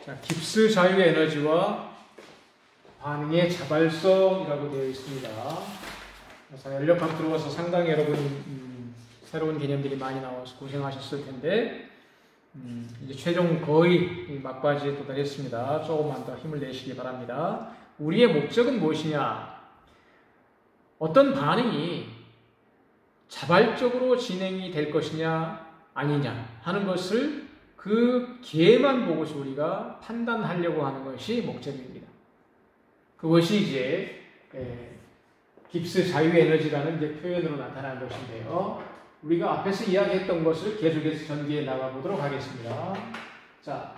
자, 깁스 자유의 에너지와 반응의 자발성이라고 되어 있습니다. 그래서 연력학 들어와서 상당히 여러분 새로운 개념들이 많이 나와서 고생하셨을 텐데 이제 최종 거의 막바지에 도달했습니다. 조금만 더 힘을 내시기 바랍니다. 우리의 목적은 무엇이냐? 어떤 반응이 자발적으로 진행이 될 것이냐 아니냐 하는 것을 그 계만 보고서 우리가 판단하려고 하는 것이 목적입니다. 그것이 이제 깁스 자유의 에너지라는 이제 표현으로 나타난 것인데요. 우리가 앞에서 이야기했던 것을 계속해서 전개해 나가보도록 하겠습니다. 자,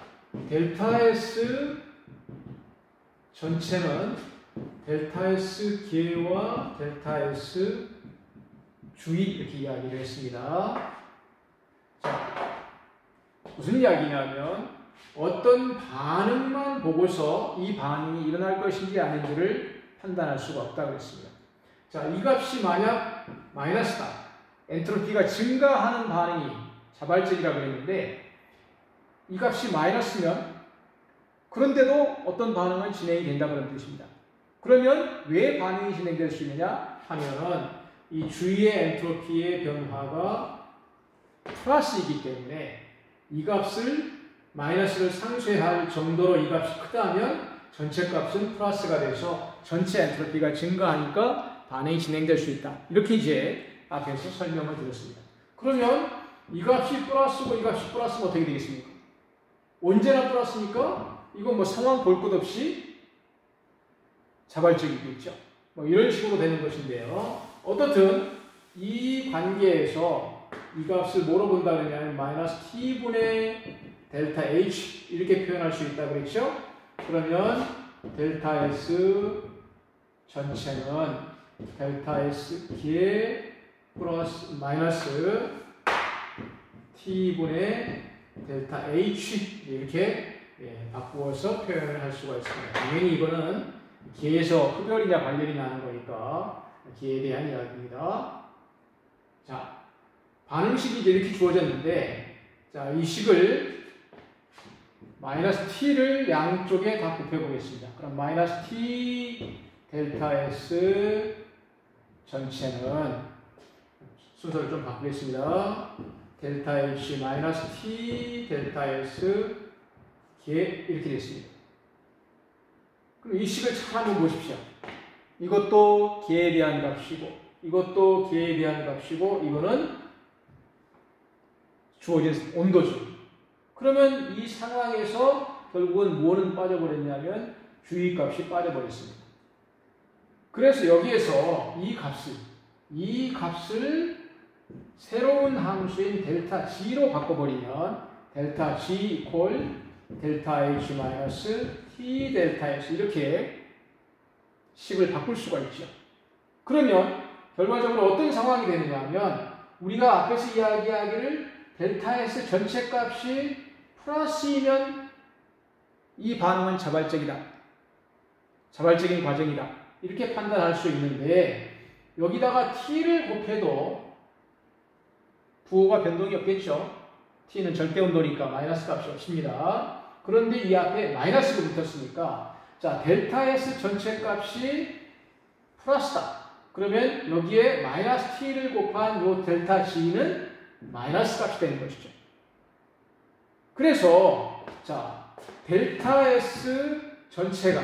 델타 S 전체는 델타 S 계와 델타 S 주의 이렇게 이야기를 했습니다. 자, 무슨 이야기냐면 어떤 반응만 보고서 이 반응이 일어날 것인지 아닌지를 판단할 수가 없다고 했습니다. 자, 이 값이 만약 마이너스다. 엔트로피가 증가하는 반응이 자발적이라고 했는데 이 값이 마이너스면 그런데도 어떤 반응은 진행이 된다는 뜻입니다. 그러면 왜 반응이 진행될 수 있느냐 하면은 이 주위의 엔트로피의 변화가 플러스이기 때문에 이 값을 마이너스를 상쇄할 정도로 이 값이 크다면 전체 값은 플러스가 돼서 전체 엔트로피가 증가하니까 반응이 진행될 수 있다. 이렇게 이제 앞에서 설명을 드렸습니다. 그러면 이 값이 플러스고 이 값이 플러스면 어떻게 되겠습니까? 언제나 플러스니까 이건 뭐 상황 볼 것 없이 자발적이겠죠. 뭐 이런 식으로 되는 것인데요. 어떻든 이 관계에서 이 값을 뭐로 본다 그러냐면 마이너스 t분의 델타 h 이렇게 표현할 수 있다 그랬죠? 그러면 델타 s 전체는 델타 s 개 플러스 마이너스 t분의 델타 h 이렇게 바꾸어서 표현을 할 수가 있습니다. 당연히 이거는 개에서 흡열이냐 발열이냐 하는 거니까 개에 대한 이야기입니다. 자, 반응식이 이제 이렇게 주어졌는데, 자, 이 식을 마이너스 t를 양쪽에 다 곱해보겠습니다. 그럼 마이너스 t 델타 s 전체는 순서를 좀 바꾸겠습니다. 델타 h 마이너스 t 델타 s 개 이렇게 됐습니다. 그럼 이 식을 잘 한번 보십시오. 이것도 개에 대한 값이고, 이것도 개에 대한 값이고, 이거는 주어진 온도죠. 그러면 이 상황에서 결국은 뭐는 빠져버렸냐면 주의값이 빠져버렸습니다. 그래서 여기에서 이 값을 새로운 함수인 델타 g로 바꿔버리면 델타 g 이퀄 델타 h 마이너스 t 델타 s 이렇게 식을 바꿀 수가 있죠. 그러면 결과적으로 어떤 상황이 되느냐 하면 우리가 앞에서 이야기하기를 델타 S 전체 값이 플러스이면 이 반응은 자발적이다. 자발적인 과정이다. 이렇게 판단할 수 있는데 여기다가 t를 곱해도 부호가 변동이 없겠죠. t는 절대 온도니까 마이너스 값이 없습니다. 그런데 이 앞에 마이너스가 붙었으니까 자, 델타 S 전체 값이 플러스다. 그러면 여기에 마이너스 t를 곱한 요 델타 g는 마이너스 값이 되는 것이죠. 그래서 자, 델타 S 전체가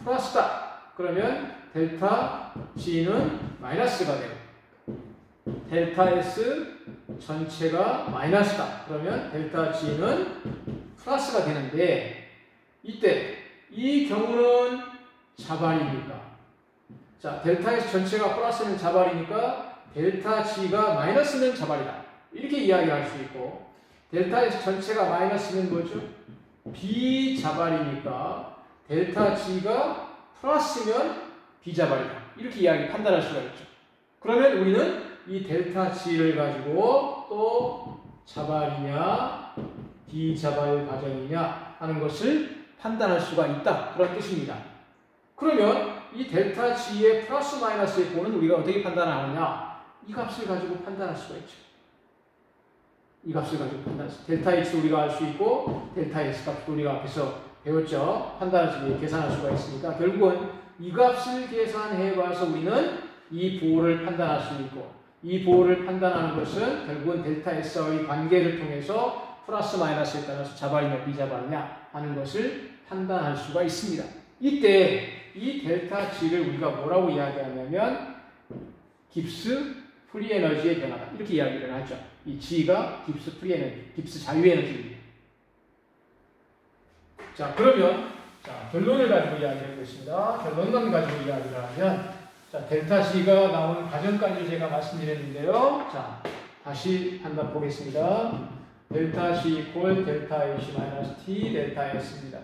플러스다. 그러면 델타 G는 마이너스가 되고 델타 S 전체가 마이너스다. 그러면 델타 G는 플러스가 되는데 이때 이 경우는 자발이니까 자, 델타 S 전체가 플러스는 자발이니까 델타 G가 마이너스는 자발이다. 이렇게 이야기할 수 있고 델타 S 전체가 마이너스는 뭐죠? 비자발이니까 델타 G가 플러스면 비자발이다. 이렇게 판단할 수가 있죠. 그러면 우리는 이 델타 G를 가지고 또 자발이냐 비자발 과정이냐 하는 것을 판단할 수가 있다. 그런 뜻입니다. 그러면 이 델타 G의 플러스 마이너스의 부호는 우리가 어떻게 판단하느냐? 이 값을 가지고 판단할 수가 있죠. 이 값을 가지고 판단했어요. 델타 X 우리가 알 수 있고 델타 S 값도 우리가 앞에서 배웠죠. 판단할 수, 계산할 수가 있으니까 결국은 이 값을 계산해봐서 우리는 이 부호를 판단할 수 있고 이 부호를 판단하는 것은 결국은 델타 S와의 관계를 통해서 플러스 마이너스에 따라서 자발이냐 비자발이냐 하는 것을 판단할 수가 있습니다. 이때 이 델타 G를 우리가 뭐라고 이야기하냐면 깁스 프리 에너지의 변화다. 이렇게 이야기를 하죠. 이 G가 깁스 프리 에너지, 깁스 자유 에너지입니다. 자, 그러면 자, 결론을 가지고 이야기를 하겠습니다. 결론만 가지고 이야기를 하면 자, 델타 G가 나오는 과정까지 제가 말씀드렸는데요. 자, 다시 한번 보겠습니다. 델타 G 이퀄 델타 AC 마이너스 T 델타 S입니다.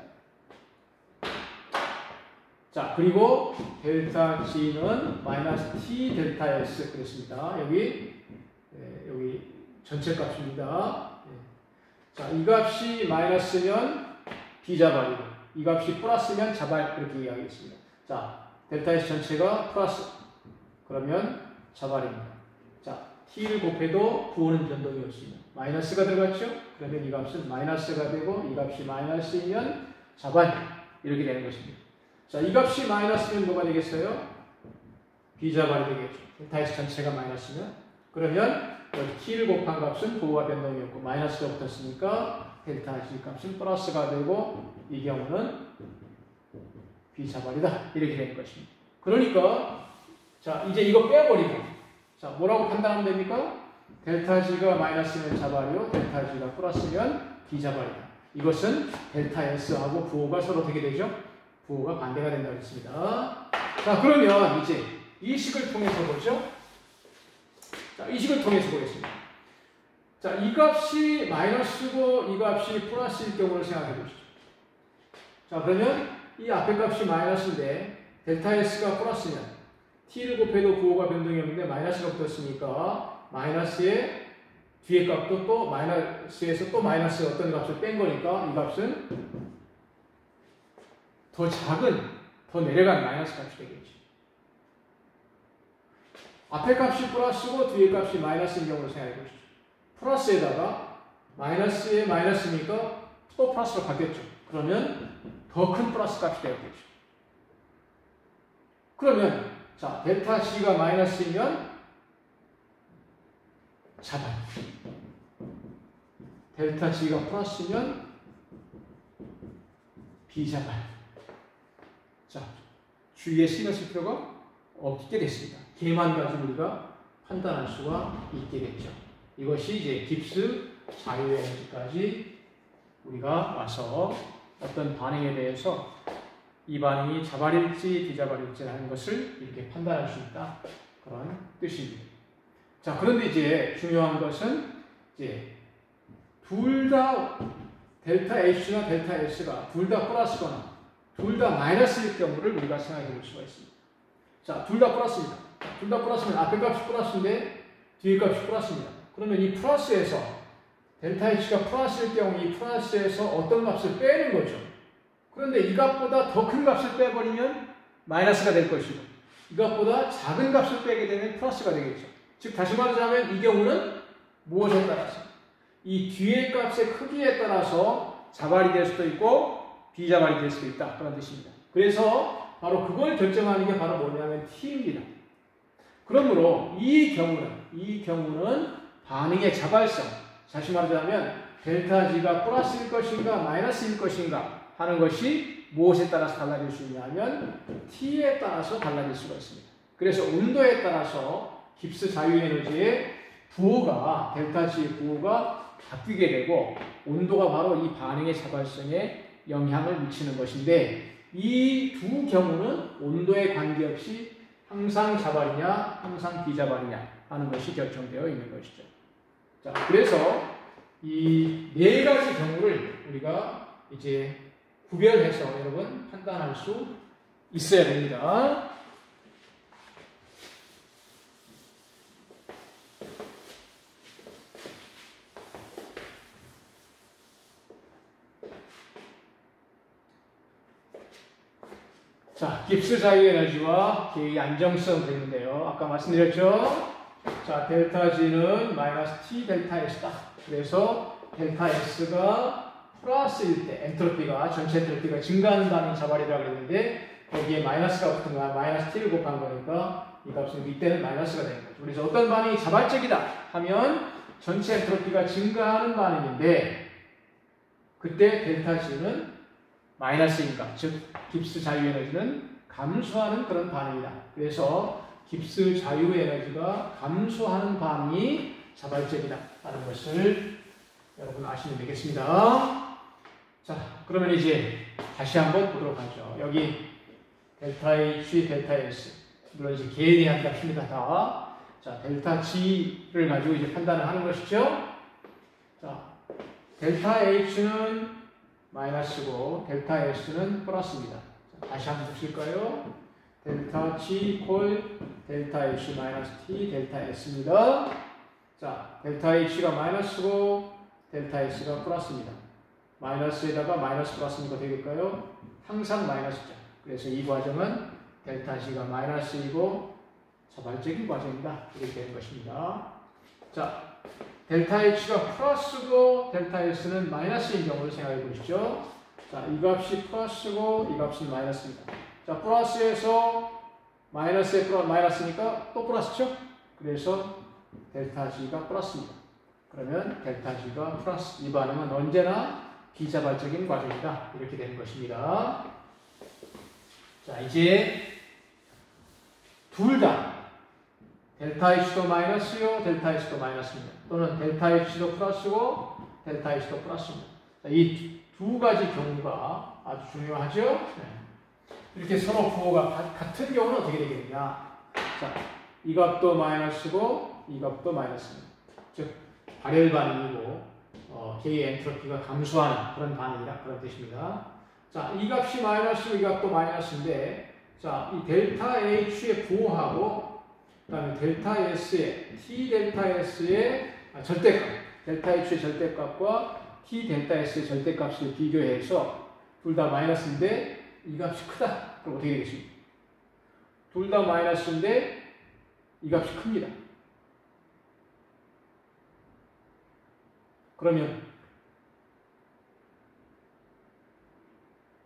자, 그리고 델타 G는 마이너스 T 델타 S 그랬습니다. 여기 전체 값입니다. 자, 이 값이 마이너스면 비자발이고 이 값이 플러스면 자발 이렇게 이야기했습니다. 자, 델타 S 전체가 플러스 그러면 자발입니다. 자, T를 곱해도 부호는 변동이 없습니다. 마이너스가 들어갔죠? 그러면 이 값은 마이너스가 되고 이 값이 마이너스이면 자발 이렇게 되는 것입니다. 자, 이 값이 마이너스면 뭐가 되겠어요? 비자발이 되겠죠. 델타 S 전체가 마이너스면 그러면 여기 T를 곱한 값은 부호가 변동이 없고 마이너스가 붙었으니까 델타 G 값은 플러스가 되고 이 경우는 비자발이다 이렇게 되는 것입니다. 그러니까 자 이제 이거 빼버리고 자 뭐라고 판단하면 됩니까? 델타 G가 마이너스면 자발이요 델타 G가 플러스면 비자발이다. 이것은 델타 S하고 부호가 서로 어떻게 되죠? 부호가 반대가 된다고 했습니다. 자 그러면 이제 이 식을 통해서 보죠. 자, 이 식을 통해서 보겠습니다. 자, 이 값이 마이너스고 이 값이 플러스일 경우를 생각해 보시죠. 자, 그러면 이 앞에 값이 마이너스인데 델타 S가 플러스면 T를 곱해도 부호가 변동이 없는데 마이너스가 붙었으니까 마이너스의 뒤에 값도 또 마이너스에서 또 마이너스 어떤 값을 뺀 거니까 이 값은 더 작은, 더 내려간 마이너스 값이 되겠죠. 앞에 값이 플러스고 뒤에 값이 마이너스인 경우를 생각해 보시죠. 플러스에다가 마이너스에 마이너스니까 또 플러스로 바뀌었죠. 그러면 더 큰 플러스 값이 되겠죠. 그러면 자 델타 G가 마이너스이면 자발. 델타 G가 플러스면 비자발. 자 주의에 신경 쓸 필요가 없게 됐습니다. 걔만 가지고 우리가 판단할 수가 있게 됐죠. 이것이 이제 깁스 자유에너지까지 우리가 와서 어떤 반응에 대해서 이 반응이 자발일지 비자발일지 하는 것을 이렇게 판단할 수 있다. 그런 뜻입니다. 자, 그런데 이제 중요한 것은 이제 둘 다 델타 H나 델타 S가 둘 다 플러스거나 둘 다 마이너스일 경우를 우리가 생각해 볼 수가 있습니다. 자, 둘 다 플러스입니다. 둘 다 플러스면 앞에 값이 플러스인데 뒤에 값이 플러스입니다. 그러면 이 플러스에서 델타 H가 플러스일 경우 이 플러스에서 어떤 값을 빼는 거죠. 그런데 이 값보다 더 큰 값을 빼버리면 마이너스가 될 것이고 이 값보다 작은 값을 빼게 되면 플러스가 되겠죠. 즉 다시 말하자면 이 경우는 무엇에 따라서 이 뒤의 값의 크기에 따라서 자발이 될 수도 있고 비자발이 될 수도 있다. 그런 뜻입니다. 그래서 바로 그걸 결정하는 게 바로 뭐냐면 T입니다. 그러므로 이 경우는 반응의 자발성, 다시 말하자면 델타 G가 플러스일 것인가 마이너스일 것인가 하는 것이 무엇에 따라서 달라질 수 있냐면 T에 따라서 달라질 수가 있습니다. 그래서 온도에 따라서 깁스 자유에너지의 부호가 델타 G의 부호가 바뀌게 되고 온도가 바로 이 반응의 자발성에 영향을 미치는 것인데 이 두 경우는 온도에 관계없이 항상 자발이냐 항상 비자발이냐 하는 것이 결정되어 있는 것이죠. 자, 그래서 이 네 가지 경우를 우리가 이제 구별해서 여러분 판단할 수 있어야 됩니다. 자, 깁스 자유에너지와 K의 안정성 되는데요. 아까 말씀드렸죠? 자, 델타 G는 마이너스 T 델타 S다. 그래서 델타 S가 플러스일 때 엔트로피가 전체 엔트로피가 증가하는 반응이 자발이라고 그랬는데 거기에 마이너스가 붙은 거야. 마이너스 T를 곱한 거니까 이 값은 이때는 마이너스가 되는 거죠. 그래서 어떤 반응이 자발적이다 하면 전체 엔트로피가 증가하는 반응인데 그때 델타 G는 마이너스인가, 즉 깁스 자유 에너지는 감소하는 그런 반응이다. 그래서 깁스 자유 에너지가 감소하는 반응이 자발적이다 라는 것을 여러분 아시면 되겠습니다. 자, 그러면 이제 다시 한번 보도록 하죠. 여기 델타 H, 델타 S 물론 이제 개에 대한 값입니다. 다. 자, 델타 G를 가지고 이제 판단을 하는 것이죠. 자, 델타 H는 마이너스고 델타 S는 플러스입니다. 자, 다시 한번 보실까요? 델타 G 콜 델타 H 마이너스 T 델타 S입니다. 자, 델타 H가 마이너스고 델타 S가 플러스입니다. 마이너스에다가 마이너스 플러스니까 되겠까요? 항상 마이너스죠. 그래서 이 과정은 델타 G가 마이너스이고 자발적인 과정이다. 이렇게 되는 것입니다. 자, 델타 H가 플러스고 델타 S는 마이너스인 경우를 생각해 보시죠. 자, 이 값이 플러스고 이 값은 마이너스입니다. 자, 플러스에서 마이너스에 마이너스니까 또 플러스죠? 그래서 델타 G가 플러스입니다. 그러면 델타 G가 플러스. 이 반응은 언제나 비자발적인 과정이다. 이렇게 되는 것입니다. 자, 이제 둘 다 델타 H도 마이너스요, 델타 S도 마이너스입니다. 또는 델타 H도 플러스고 델타 S도 플러스입니다. 이 두 가지 경우가 아주 중요하죠. 네. 이렇게 서로 부호가 같은 경우는 어떻게 되겠냐? 자, 이 값도 마이너스고 이 값도 마이너스입니다. 즉 발열 반응이고 개의 엔트로피가 감소하는 그런 반응이다. 그런 뜻입니다. 자, 이 값이 마이너스고 이 값도 마이너스인데 자, 이 델타 H의 부호하고 그 다음에 델타 S의 T 델타 S의 절대값 델타 H의 절대값과 T 델타 S의 절대값을 비교해서 둘 다 마이너스인데 이 값이 크다. 그럼 어떻게 되겠습니까? 둘 다 마이너스인데 이 값이 큽니다. 그러면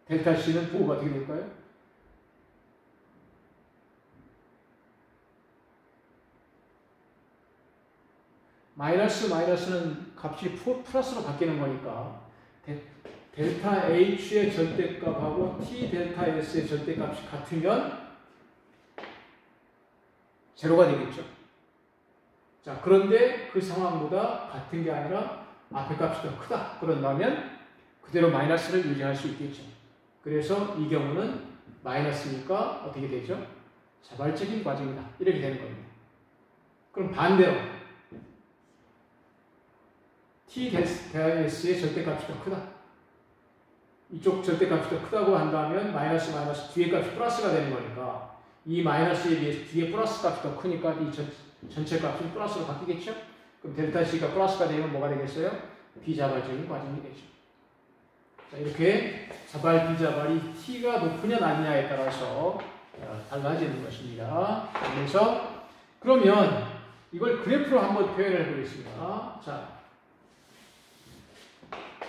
델타 C는 부호가 어떻게 될까요? 마이너스는 값이 플러스로 바뀌는 거니까 델타 H의 절대값하고 T 델타 S의 절대값이 같으면 제로가 되겠죠. 자, 그런데 그 상황보다 같은 게 아니라 앞에 값이 더 크다. 그런다면 그대로 마이너스를 유지할 수 있겠죠. 그래서 이 경우는 마이너스니까 어떻게 되죠? 자발적인 과정이다. 이렇게 되는 겁니다. 그럼 반대로 T 델타 S의 절대값이 더 크다. 이쪽 절대값이 더 크다고 한다면 마이너스 뒤에 값이 플러스가 되는 거니까 이 마이너스에 비해서 뒤에 플러스 값이 더 크니까 이 전체 값은 플러스로 바뀌겠죠? 그럼 델타 C가 플러스가 되면 뭐가 되겠어요? 비자발적인 과정이 되죠. 자, 이렇게 자발, 비자발이 T가 높으냐 낮느냐에 따라서 달라지는 것입니다. 그래서 그러면 이걸 그래프로 한번 표현해 보겠습니다. 자,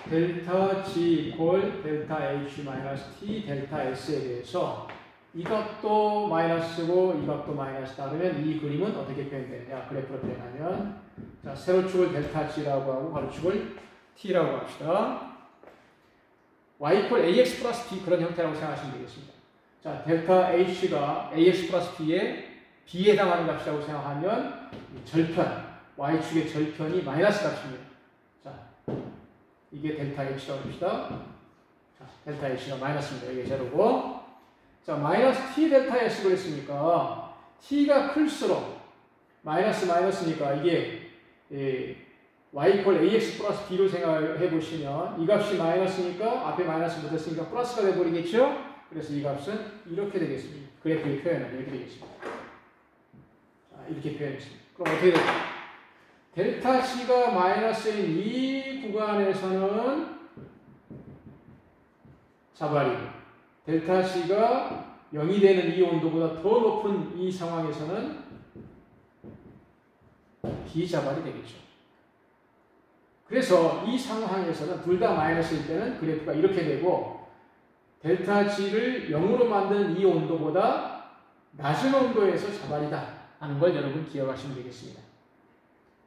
델타 G 콜 델타 H 마이너스 T 델타 S에 대해서 이 값도 마이너스고 이 값도 마이너스다. 그러면 이 그림은 어떻게 표현되느냐? 그래프로 표현하면 자, 세로축을 델타 G라고 하고 가로축을 T라고 합시다. Y 콜 AX 플러스 B 그런 형태라고 생각하시면 되겠습니다. 자, 델타 H가 AX 플러스 B에 해당하는 값이라고 생각하면 절편, Y축의 절편이 마이너스 값입니다. 자, 이게 델타 H라고 합시다. 자, 델타 H가 마이너스입니다. 이게 제로고. 자, 마이너스 T 델타 S 그랬으니까 T가 클수록 마이너스니까 이게 Y 콜 AX 플러스 B로 생각해 보시면 이 값이 마이너스니까 앞에 마이너스 붙었으니까 플러스가 되어버리겠죠? 그래서 이 값은 이렇게 되겠습니다. 그래프의 표현은 이렇게 되겠습니다. 자, 이렇게 표현했습니다. 그럼 어떻게 될까요? 델타 C가 마이너스인 이 구간에서는 자발이고 델타 C가 0이 되는 이 온도보다 더 높은 이 상황에서는 비자발이 되겠죠. 그래서 이 상황에서는 둘 다 마이너스일 때는 그래프가 이렇게 되고 델타 G를 0으로 만드는 이 온도보다 낮은 온도에서 자발이다 하는 걸 여러분 기억하시면 되겠습니다.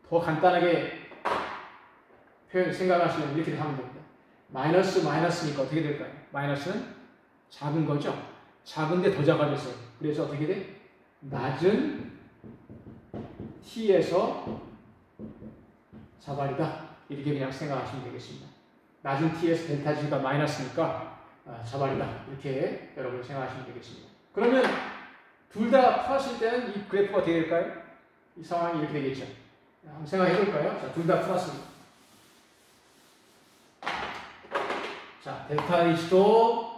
더 간단하게 생각하시면 이렇게 하면 됩니다. 마이너스니까 어떻게 될까요? 마이너스는 작은 거죠. 작은데 더 작아졌어요. 그래서 어떻게 돼? 낮은 t에서 자발이다. 이렇게 그냥 생각하시면 되겠습니다. 낮은 t에서 델타 G가 마이너스니까 자발이다. 이렇게 여러분 생각하시면 되겠습니다. 그러면 둘 다 플러스일 때는 이 그래프가 어떻게 될까요? 이 상황이 이렇게 되겠죠. 한번 생각해 볼까요? 자, 둘 다 플러스입니다. 자, 델타 H도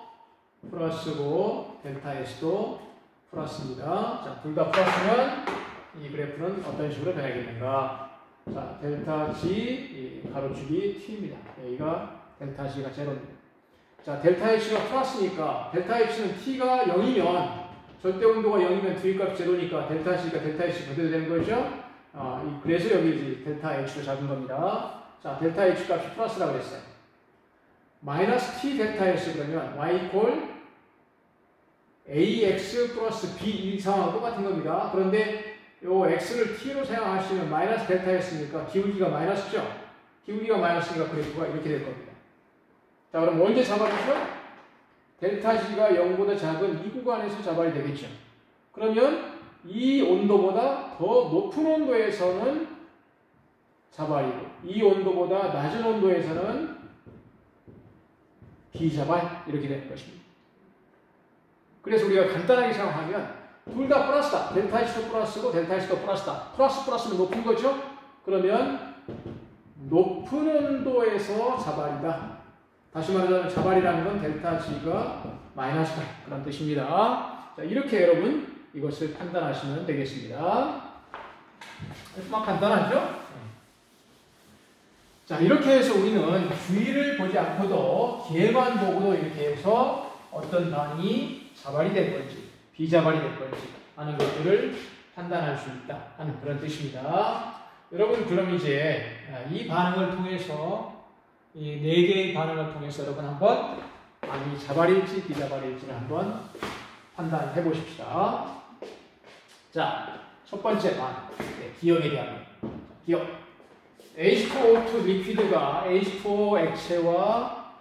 플러스고 델타 S도 플러스입니다. 자, 둘 다 플러스면 이 그래프는 어떤 식으로 변하겠는가? 자, 델타 G 가로축이 T입니다. 여기가 델타 G가 제로입니다. 자, 델타 H가 플러스니까 델타 H는 T가 0이면 절대 온도가 0이면 V값 제로니까 델타 G가 델타 H 그대로 되는 거죠. 그래서 여기 이제 델타 H로 잡은 겁니다. 자, 델타 H 값이 플러스라고 그랬어요. 마이너스 T 델타 S 그러면 Y 이퀄 AX 플러스 B 이 상황과 똑같은 겁니다. 그런데 요 X를 T로 사용하시면 마이너스 델타 S니까 기울기가 마이너스죠. 기울기가 마이너스니까 그래프가 이렇게 될 겁니다. 자, 그럼 언제 자발이죠? 델타 G가 0보다 작은 이 구간에서 자발이 되겠죠. 그러면 이 온도보다 더 높은 온도에서는 자발이고 이 온도보다 낮은 온도에서는 비자발 이렇게 되는 것입니다. 그래서 우리가 간단하게 생각하면 둘 다 플러스다. 델타 H도 플러스고 델타 S도 플러스다. 플러스는 높은 거죠? 그러면 높은 온도에서 자발이다. 다시 말하자면 자발이라는 건 델타 G가 마이너스다. 그런 뜻입니다. 자, 이렇게 여러분 이것을 판단하시면 되겠습니다. 막 간단하죠? 자, 이렇게 해서 우리는 주위를 보지 않고도 개만 보고도 이렇게 해서 어떤 반이 자발이 될 건지 비자발이 될 건지 하는 것들을 판단할 수 있다 하는 그런 뜻입니다. 여러분 그럼 이제 이 반응을 통해서 이 4개의 반응을 통해서 여러분 한번 반이 자발일지 비자발일지를 한번 판단해 보십시다. 자, 첫 번째 반 기억에 대한 기억. H2O2 리퀴드가 H2O 액체와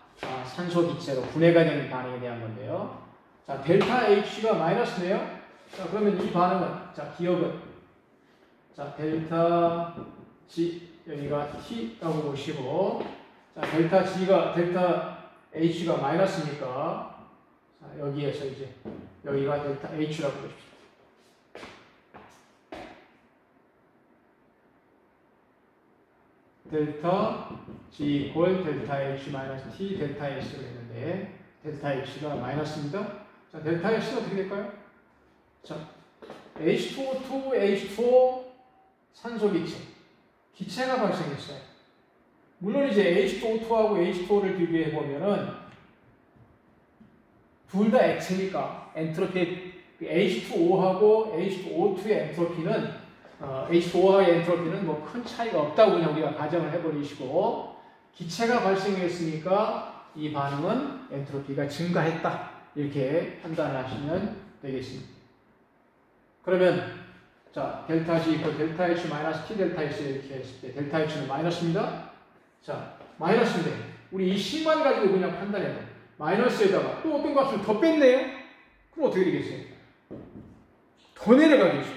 산소 기체로 분해가 되는 반응에 대한 건데요. 자, 델타 H가 마이너스네요. 자, 그러면 이 반응은, 자, 기억은, 자, 델타 G, 여기가 T라고 보시고, 자, 델타 H가 마이너스니까, 자, 여기에서 이제, 여기가 델타 H라고 보십시오. 델타 G 이퀄 델타 H 마이너스 T 델타 S를 했는데 델타 H가 마이너스입니다. 자, 델타 S는 어떻게 될까요? 자, H2O2, H2O 산소 기체가 발생했어요. 물론 이제 H2O2하고 H2O를 비교해 보면은 둘 다 액체니까 엔트로피 H2O하고 H2O2의 엔트로피는 H2O의 엔트로피는 뭐 큰 차이가 없다고 그냥 우리가 가정을 해버리시고 기체가 발생했으니까 이 반응은 엔트로피가 증가했다 이렇게 판단을 하시면 되겠습니다. 그러면 자 델타 G 이퀄 델타 H 마이너스 T 델타 S 이렇게 했을 때 델타 H는 마이너스입니다. 자 마이너스인데 우리 이 C만 가지고 그냥 판단해야 돼. 마이너스에다가 또 어떤 값을 더 뺐네요. 그럼 어떻게 되겠어요? 더 내려가겠죠.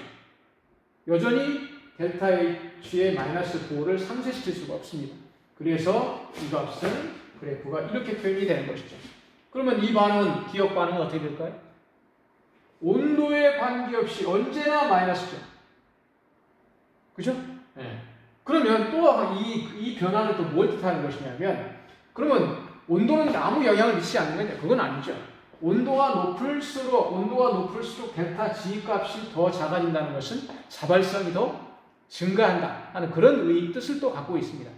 여전히 델타 H의 마이너스 9를 상쇄시킬 수가 없습니다. 그래서 이 값은 그래프가 이렇게 표현이 되는 것이죠. 그러면 이 반응은, 기억 반응은 어떻게 될까요? 온도에 관계없이 언제나 마이너스죠. 그죠? 네. 그러면 또 이 변화는 또 뭘 뜻하는 것이냐면, 그러면 온도는 아무 영향을 미치지 않는 거냐? 그건 아니죠. 온도가 높을수록 델타 G 값이 더 작아진다는 것은 자발성이 더 증가한다 하는 그런 뜻을 또 갖고 있습니다.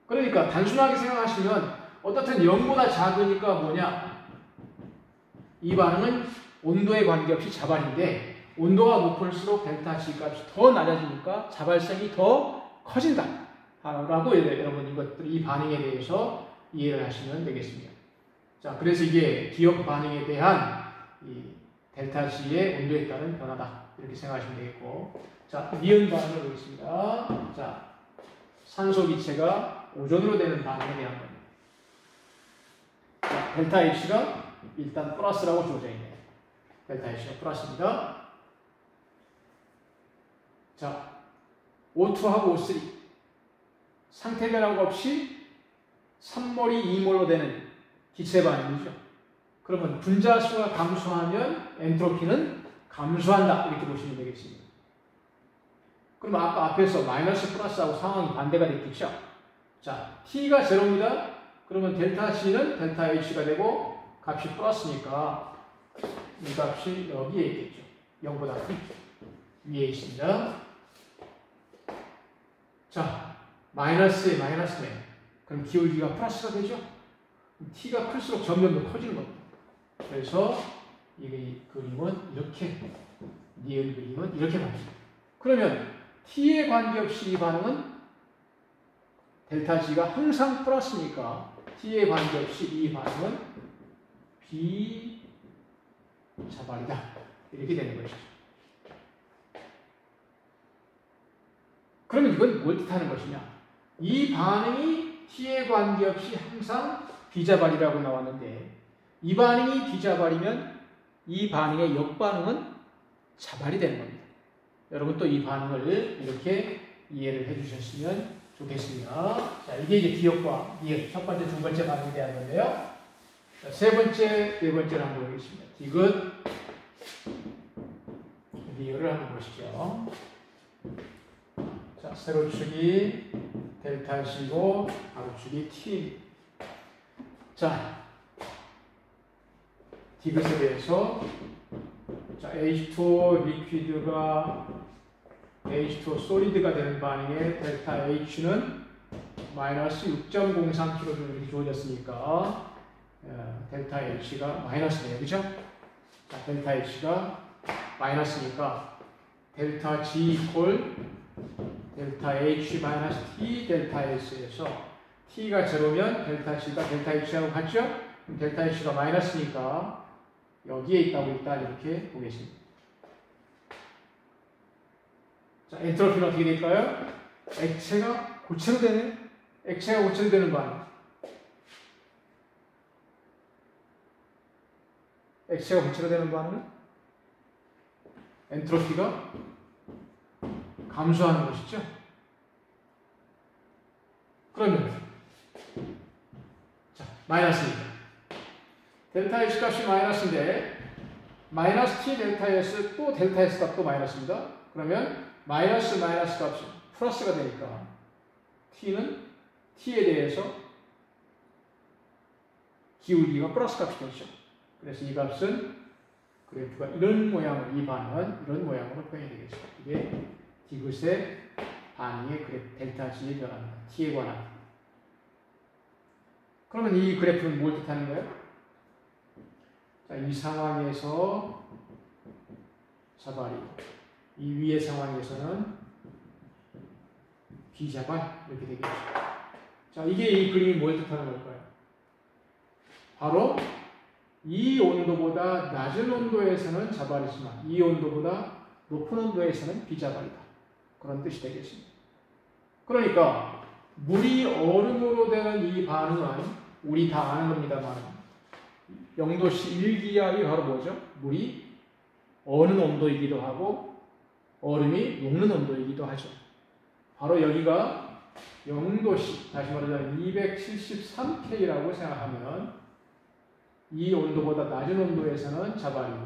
그러니까 단순하게 생각하시면 어떻든 0보다 작으니까 뭐냐? 이 반응은 온도에 관계없이 자발인데 온도가 높을수록 델타 G 값이 더 낮아지니까 자발성이 더 커진다 라고 여러분 이 반응에 대해서 이해를 하시면 되겠습니다. 자, 그래서 이게 기억 반응에 대한 이 델타 G의 온도에 따른 변화다. 이렇게 생각하시면 되겠고. 자, 니은 반응을 보겠습니다. 자, 산소 기체가 오존으로 되는 반응에 대한 겁니다. 자, 델타 H가 일단 플러스라고 주어져 있네요. 델타 H가 플러스입니다. 자, O2하고 O3 상태 변화가 없이 3몰이 2몰로 되는 기체 반응이죠. 그러면 분자수가 감소하면 엔트로피는 감소한다. 이렇게 보시면 되겠습니다. 그럼 아까 앞에서 마이너스 플러스하고 상황이 반대가 됐겠죠. 자, T가 제로입니다. 그러면 델타 G는 델타 H가 되고 값이 플러스니까 이 값이 여기에 있겠죠. 0보다 큰 위에 있습니다. 자, 마이너스에 마이너스네. 그럼 기울기가 플러스가 되죠. T가 클수록 점점 더 커지는 겁니다. 그래서 이 그림은 이렇게, 니은 그림은 이렇게 나옵니다. 그러면 T에 관계없이 이 반응은 델타 G가 항상 플러스니까 T에 관계없이 이 반응은 비자발이다. 이렇게 되는 것이죠. 그러면 이건 뭘 뜻하는 것이냐? 이 반응이 T에 관계없이 항상 비자발이라고 나왔는데 이 반응이 비자발이면 이 반응의 역반응은 자발이 되는 겁니다. 여러분 또 이 반응을 이렇게 이해를 해주셨으면 좋겠습니다. 자, 이게 이제 기억과 니은, 첫 번째, 두 번째 반응에 대한 건데요. 자, 세 번째, 네 번째를 한번 보겠습니다. 디귿, 리을을 한번 보시죠. 자, 세로축이 델타 C고 가로축이 T. 자, 디귿에 대해서 자, H2O 리퀴드가 H2O 솔리드가 되는 반응에 델타 H는 마이너스 6.03kJ 이렇게 주어졌으니까 델타 H가 마이너스네요. 그죠? 자, 델타 H가 마이너스니까 델타 G 이퀄 델타 H 마이너스 T 델타 S에서 T가 제로면 델타 G가 델타 H하고 같죠? 그럼 델타 H가 마이너스니까 여기에 있다고 이렇게 보겠습니다. 자, 엔트로피는 어떻게 될까요? 액체가 고체로 되네. 액체가 고체로 되는 반응. 액체가 고체로 되는 반응은 엔트로피가 감소하는 것이죠. 그러면 자, 마이너스입니다. 델타 S 값이 마이너스인데 마이너스 T 델타 S 또 델타 S 값도 마이너스입니다. 그러면 마이너스 값이 플러스가 되니까 T는 T에 대해서 기울기가 플러스 값이 되죠. 그래서 이 값은 그래프가 이런 모양을, 이 반응은 이런 모양으로 표현이 되겠습니다. 이게 디귿의 반응의 그래프, 델타 G의 변화입니다. T에 관한. 그러면 이 그래프는 뭘 뜻하는 거예요? 자, 이 상황에서 자발이, 이 위의 상황에서는 비자발 이렇게 되겠죠. 자, 이게 이 그림이 뭘 뜻하는 걸까요? 바로 이 온도보다 낮은 온도에서는 자발이지만 이 온도보다 높은 온도에서는 비자발이다. 그런 뜻이 되겠습니다. 그러니까 물이 얼음으로 되는 이 반응은 우리 다 아는 겁니다만 0도씨 1기압이 바로 뭐죠? 물이 어는 온도이기도 하고 얼음이 녹는 온도이기도 하죠. 바로 여기가 0도씨, 다시 말하자면 273K라고 생각하면 이 온도보다 낮은 온도에서는 자발이고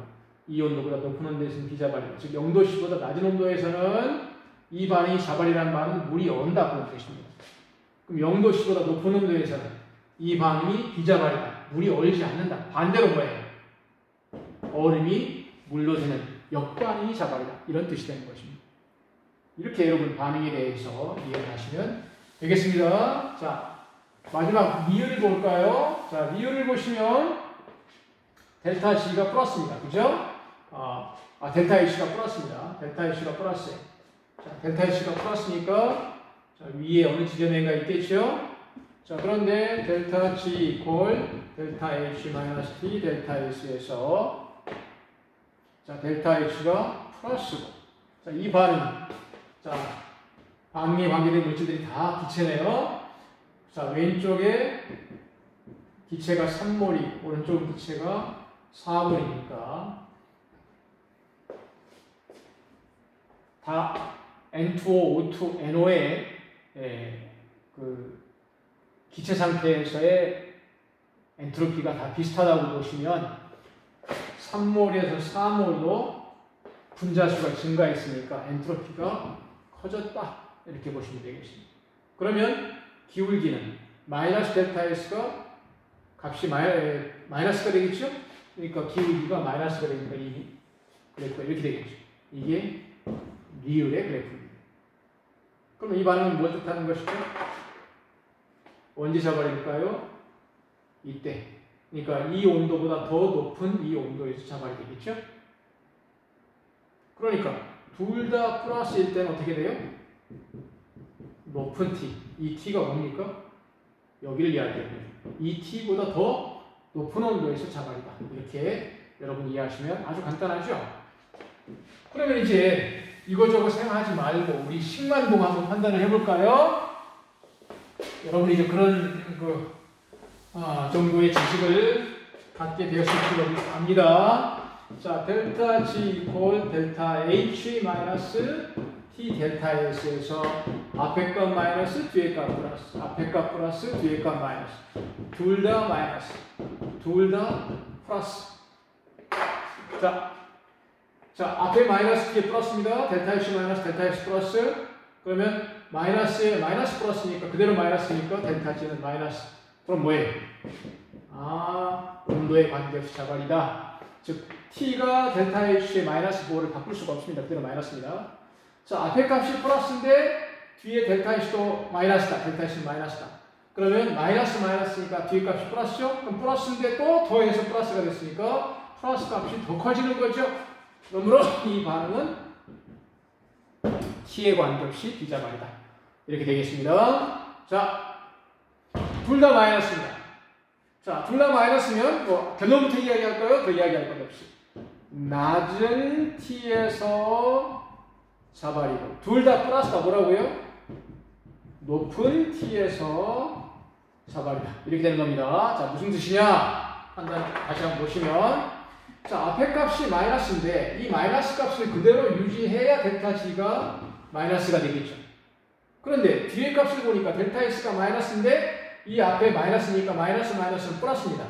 이 온도보다 높은 온도에서는 비자발이고, 즉 0도씨보다 낮은 온도에서는 이 반응이 자발이라는 말은 물이 언다고 뜻입니다. 그럼 0도씨보다 높은 온도에서는 이 반응이 비자발이다. 물이 얼지 않는다. 반대로 뭐예요? 얼음이 물로 되는 역반응이 자발이다. 이런 뜻이 되는 것입니다. 이렇게 여러분 반응에 대해서 이해를 하시면 되겠습니다. 자, 마지막 니은을 볼까요? 자, 니은을 보시면 델타 G가 플러스입니다. 그죠? 델타 H가 플러스입니다. 델타 H가 플러스예요. 자, 델타 H가 플러스니까 자, 위에 어느 지점에가 있겠죠? 자, 그런데 델타 G 이퀄 델타 H 마이너스 T 델타 S에서 자, 델타 H가 플러스고 자, 이 반응 자, 반응에 관계된 물질들이 다 기체네요. 자, 왼쪽에 기체가 3몰이 오른쪽 기체가 4몰이니까 다 N2O, O2, NO의 그 기체 상태에서의 엔트로피가 다 비슷하다고 보시면 3몰에서 4몰로 분자수가 증가했으니까 엔트로피가 커졌다 이렇게 보시면 되겠습니다. 그러면 기울기는 마이너스 델타 S가 값이 마이너스가 되겠죠? 그러니까 기울기가 마이너스가 되니까 이 그래프가 이렇게 되겠죠. 이게 리을의 그래프입니다. 그럼 이 반응은 뭘 뜻하는 것이죠? 언제 잡아낼까요? 이때. 그러니까 이 온도보다 더 높은 이 온도에서 잡아야 되겠죠? 그러니까 둘 다 플러스일 때는 어떻게 돼요? 높은 T. 이 T가 뭡니까? 여기를 이야기해요. 이 T보다 더 높은 온도에서 잡아야다. 이렇게 여러분 이해하시면 아주 간단하죠? 그러면 이제 이거저거 생각하지 말고 우리 식만봉 한번 판단을 해볼까요? 여러분이 이제 그런 정도의 지식을 갖게 되었을 필요가 합니다. 자, 델타 G 이퀄 델타 H 마이너스 T 델타 S에서 앞에 값 마이너스 뒤에 값 플러스 앞에 값 플러스 뒤에 값 마이너스 둘 다 마이너스 둘 다 플러스 자, 앞에 마이너스 뒤에 플러스입니다. 델타 H 마이너스 델타 X 플러스 그러면 마이너스에 마이너스 플러스니까 그대로 마이너스니까 델타 G는 마이너스 그럼 뭐예요? 온도에 관계없이 자발이다. 즉 T가 델타 H의 마이너스 부호를 바꿀 수가 없습니다. 그대로 마이너스입니다. 자, 앞에 값이 플러스인데 뒤에 델타 H도 마이너스다. 델타 H는 마이너스다. 그러면 마이너스니까 뒤에 값이 플러스죠? 그럼 플러스인데 또 더해서 플러스가 됐으니까 플러스 값이 더 커지는 거죠? 그러므로 이 반응은 T에 관계없이 비자발이다. 이렇게 되겠습니다. 자, 둘 다 마이너스입니다. 자, 둘 다 마이너스면 결론부터 이야기할까요? 더 이야기할 것 없이. 낮은 T에서 자발이고 둘 다 플러스가 뭐라고요? 높은 T에서 자발이다. 이렇게 되는 겁니다. 자, 무슨 뜻이냐? 다시 한번 보시면 자, 앞에 값이 마이너스인데 이 마이너스 값을 그대로 유지해야 델타 G가 마이너스가 되겠죠. 그런데 뒤에 값을 보니까 델타 S가 마이너스인데 이 앞에 마이너스니까 마이너스는 플러스입니다.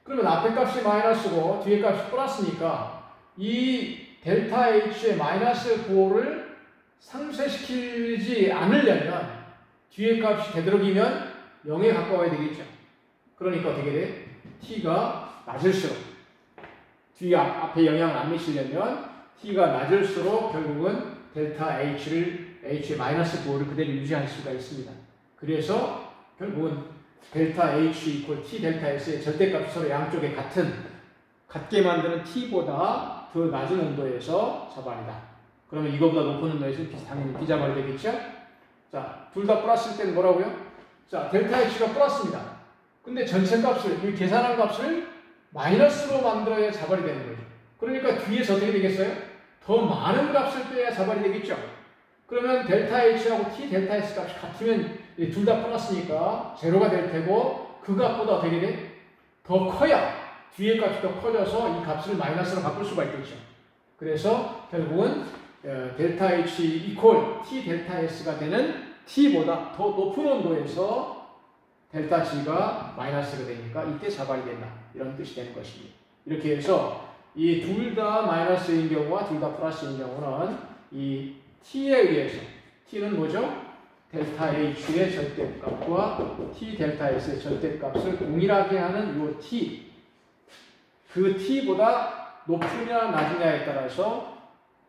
그러면 앞에 값이 마이너스고 뒤에 값이 플러스니까 이 델타 H의 마이너스 부호를 상쇄시키지 않으려면 뒤에 값이 되도록이면 0에 가까워야 되겠죠. 그러니까 어떻게 돼? T가 낮을수록 뒤에 앞에 영향을 안 미치려면 T가 낮을수록 결국은 델타 H의 마이너스 부호를 그대로 유지할 수가 있습니다. 그래서 결국은 델타 H 이퀄 T 델타 S의 절대값이 서로 양쪽에 같게 만드는 T보다 더 낮은 온도에서 자발이다. 그러면 이거보다 높은 온도에서 당연히 비자발이 되겠죠? 자, 둘 다 플러스일 때는 뭐라고요? 자, 델타 H가 플러스입니다. 근데 전체 값을, 이 계산한 값을 마이너스로 만들어야 자발이 되는 거죠. 그러니까 뒤에서 어떻게 되겠어요? 더 많은 값을 빼야 자발이 되겠죠. 그러면 델타 H하고 T 델타 S 값이 같으면 둘 다 플러스니까 제로가 될 테고 그 값보다 어떻게 돼? 더 커야 뒤에 값이 더 커져서 이 값을 마이너스로 바꿀 수가 있겠죠. 그래서 결국은 델타 H 이퀄 T 델타 S가 되는 T보다 더 높은 온도에서 델타 G가 마이너스가 되니까 이때 자발이 된다. 이런 뜻이 되는 것입니다. 이렇게 해서 이 둘 다 마이너스인 경우와 둘 다 플러스인 경우는 이 T에 의해서 T는 뭐죠? 델타 H의 절대값과 T 델타 S의 절대값을 동일하게 하는 이 T 그 T보다 높으냐 낮으냐에 따라서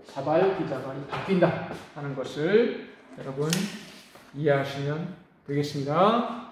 자발, 비자발이 바뀐다 하는 것을 여러분 이해하시면 되겠습니다.